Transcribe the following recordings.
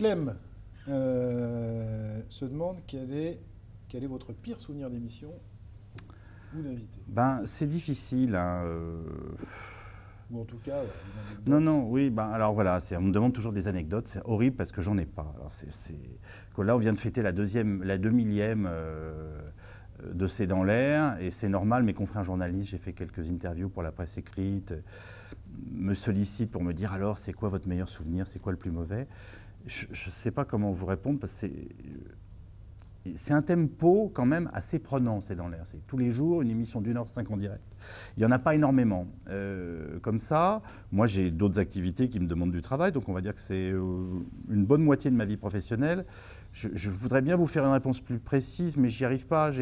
Clem se demande quel est votre pire souvenir d'émission ou d'invité. Ben, c'est difficile. Hein, Ou en tout cas, non, oui, ben, alors voilà, on me demande toujours des anecdotes, c'est horrible parce que j'en ai pas. Alors là, on vient de fêter la 2000e de C'est dans l'air, et c'est normal, mes confrères journalistes, j'ai fait quelques interviews pour la presse écrite, me sollicitent pour me dire alors, c'est quoi votre meilleur souvenir, c'est quoi le plus mauvais? Je ne sais pas comment vous répondre parce que c'est un tempo quand même assez prenant, C'est dans l'air. C'est tous les jours une émission d'1h05 en direct. Il n'y en a pas énormément. Comme ça, moi j'ai d'autres activités qui me demandent du travail, donc on va dire que c'est une bonne moitié de ma vie professionnelle. Je voudrais bien vous faire une réponse plus précise, mais j'y arrive pas.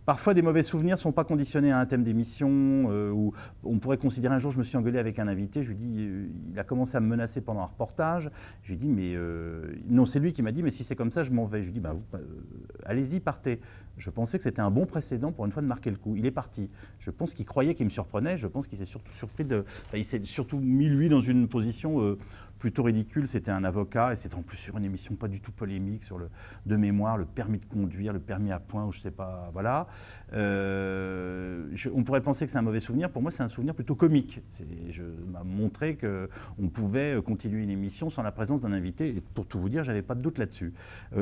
Parfois, des mauvais souvenirs ne sont pas conditionnés à un thème d'émission, où on pourrait considérer un jour, je me suis engueulé avec un invité, je lui dis, il a commencé à me menacer pendant un reportage, je lui dis, mais non, c'est lui qui m'a dit, mais si c'est comme ça, je m'en vais. Je lui dis, allez-y, partez. Je pensais que c'était un bon précédent pour une fois de marquer le coup. Il est parti. Je pense qu'il croyait qu'il me surprenait, je pense qu'il s'est surtout surpris il s'est surtout mis, lui, dans une position plutôt ridicule. C'était un avocat et c'était en plus sur une émission pas du tout polémique sur de mémoire, le permis de conduire, le permis à points, ou je sais pas, voilà. On pourrait penser que c'est un mauvais souvenir. Pour moi, c'est un souvenir plutôt comique. Je m'a montré qu'on pouvait continuer une émission sans la présence d'un invité. Et pour tout vous dire, j'avais pas de doute là-dessus.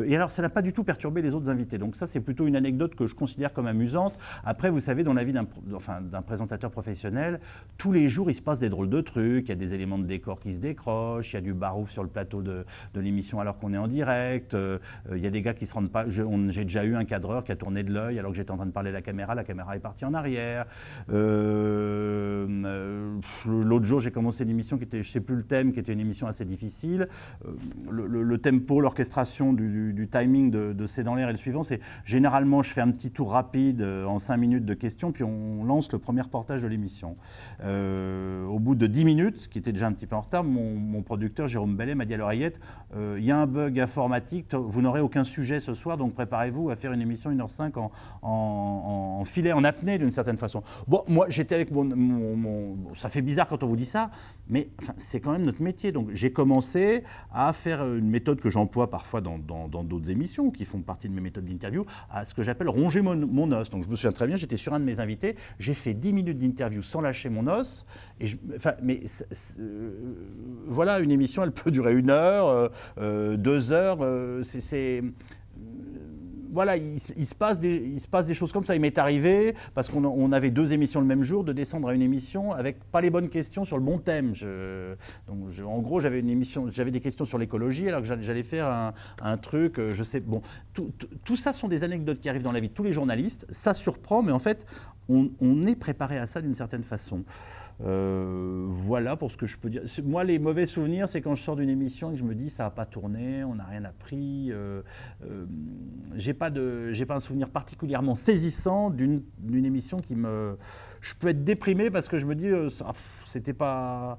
Et alors, ça n'a pas du tout perturbé les autres invités. Donc ça, c'est plutôt une anecdote que je considère comme amusante. Après, vous savez, dans la vie d'un présentateur professionnel, tous les jours, il se passe des drôles de trucs. Il y a des éléments de décor qui se décrochent. Il y a du barouf sur le plateau de l'émission alors qu'on est en direct. Il y a des gars qui se rendent pas. J'ai déjà eu un cadreur qui a tourné de l'œil alors que j'étais en train de parler à la caméra est partie en arrière. L'autre jour, j'ai commencé une émission qui était, je sais plus le thème, qui était une émission assez difficile. Le tempo, l'orchestration du timing de C'est dans l'air et le suivant, c'est généralement, je fais un petit tour rapide en 5 minutes de questions, puis on lance le premier reportage de l'émission. Au bout de 10 minutes, ce qui était déjà un petit peu en retard, mon producteur, Jérôme Bellet, m'a dit à l'oreillette, il y a un bug informatique, vous n'aurez aucun sujet ce soir, donc préparez-vous à faire une émission 1h05 en filet, en apnée d'une certaine façon. Bon, moi j'étais avec ça fait bizarre quand on vous dit ça, mais enfin, c'est quand même notre métier. Donc j'ai commencé à faire une méthode que j'emploie parfois dans d'autres émissions, qui font partie de mes méthodes d'interview, à ce que j'appelle ronger mon os. Donc je me souviens très bien, j'étais sur un de mes invités, j'ai fait 10 minutes d'interview sans lâcher mon os, et voilà, une émission, elle peut durer 1 heure, 2 heures, voilà, il se passe des choses comme ça. Il m'est arrivé, parce qu'on avait 2 émissions le même jour, de descendre à une émission avec pas les bonnes questions sur le bon thème. En gros, j'avais des questions sur l'écologie, alors que j'allais faire un truc, je sais. Bon, tout ça sont des anecdotes qui arrivent dans la vie de tous les journalistes. Ça surprend, mais en fait, on est préparé à ça d'une certaine façon. Voilà pour ce que je peux dire. Moi, les mauvais souvenirs, c'est quand je sors d'une émission et que je me dis ça n'a pas tourné, on n'a rien appris. J'ai pas un souvenir particulièrement saisissant d'une émission qui me. Je peux être déprimé parce que je me dis c'était pas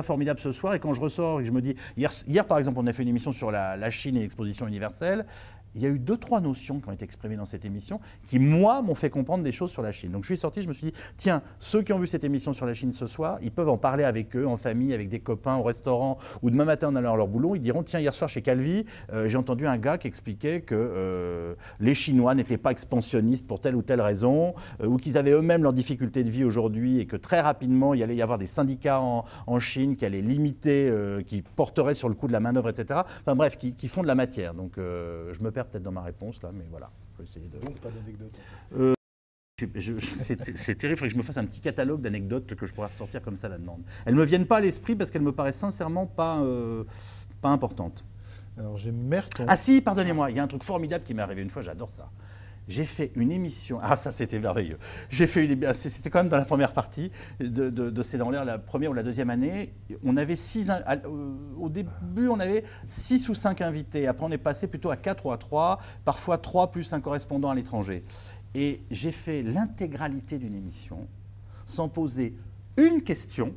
formidable ce soir, et quand je ressors et que je me dis hier par exemple, on a fait une émission sur la Chine et l'exposition universelle. Il y a eu 2-3 notions qui ont été exprimées dans cette émission qui, moi, m'ont fait comprendre des choses sur la Chine. Donc je suis sorti, je me suis dit, tiens, ceux qui ont vu cette émission sur la Chine ce soir, ils peuvent en parler avec eux, en famille, avec des copains, au restaurant, ou demain matin en allant à leur boulot, ils diront, tiens, hier soir chez Calvi, j'ai entendu un gars qui expliquait que les Chinois n'étaient pas expansionnistes pour telle ou telle raison, ou qu'ils avaient eux-mêmes leurs difficultés de vie aujourd'hui, et que très rapidement, il allait y avoir des syndicats en Chine qui allaient limiter, qui porteraient sur le coût de la main-d'œuvre, etc. Enfin bref, qui font de la matière. Donc je me perds peut-être dans ma réponse là, mais voilà. Donc pas d'anecdote. C'est terrible, il faudrait que je me fasse un petit catalogue d'anecdotes que je pourrais ressortir comme ça à la demande. Elles ne me viennent pas à l'esprit parce qu'elles me paraissent sincèrement pas importantes. Alors j'ai Merton. Ah si, pardonnez-moi, il y a un truc formidable qui m'est arrivé une fois, j'adore ça. J'ai fait une émission, ça c'était merveilleux, c'était quand même dans la première partie de C'est dans l'air, la première ou la deuxième année, on avait au début on avait 6 ou 5 invités, après on est passé plutôt à 4 ou à 3, parfois 3 plus un correspondant à l'étranger. Et j'ai fait l'intégralité d'une émission sans poser une question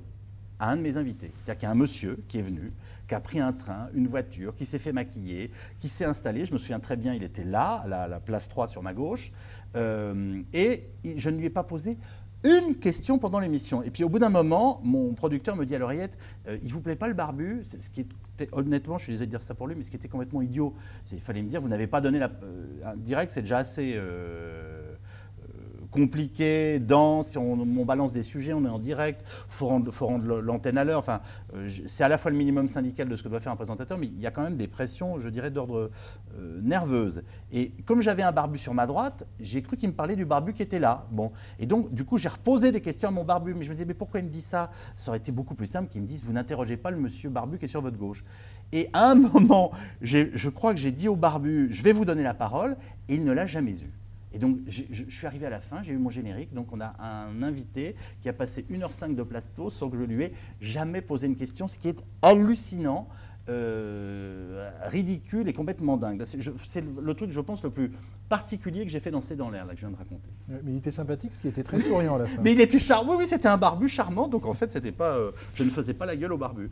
à un de mes invités. C'est-à-dire qu'il y a un monsieur qui est venu, qui a pris un train, une voiture, qui s'est fait maquiller, qui s'est installé. Je me souviens très bien, il était là, à la place 3 sur ma gauche, et je ne lui ai pas posé une question pendant l'émission. Et puis au bout d'un moment, mon producteur me dit à l'oreillette, il ne vous plaît pas le barbu? Ce qui est honnêtement, je suis désolé de dire ça pour lui, mais ce qui était complètement idiot, c'est qu'il fallait me dire, vous n'avez pas donné un direct, c'est déjà assez compliqué, dense, si on balance des sujets, on est en direct, faut rendre l'antenne à l'heure. Enfin, c'est à la fois le minimum syndical de ce que doit faire un présentateur, mais il y a quand même des pressions, je dirais, d'ordre nerveuse. Et comme j'avais un barbu sur ma droite, j'ai cru qu'il me parlait du barbu qui était là. Bon. Et donc, du coup, j'ai reposé des questions à mon barbu, mais je me disais, mais pourquoi il me dit ça? Ça aurait été beaucoup plus simple qu'il me dise, vous n'interrogez pas le monsieur barbu qui est sur votre gauche. Et à un moment, je crois que j'ai dit au barbu, je vais vous donner la parole, et il ne l'a jamais eu. Et donc, je suis arrivé à la fin, j'ai eu mon générique. Donc, on a un invité qui a passé 1h05 de plateau sans que je lui ai jamais posé une question, ce qui est hallucinant, ridicule et complètement dingue. C'est le truc, je pense, le plus particulier que j'ai fait dans C'est dans l'air, là, que je viens de raconter. Mais il était sympathique, parce qu'il était très souriant à la fin. Mais il était charmant, oui, c'était un barbu charmant. Donc, en fait, c'était pas, je ne faisais pas la gueule au barbu.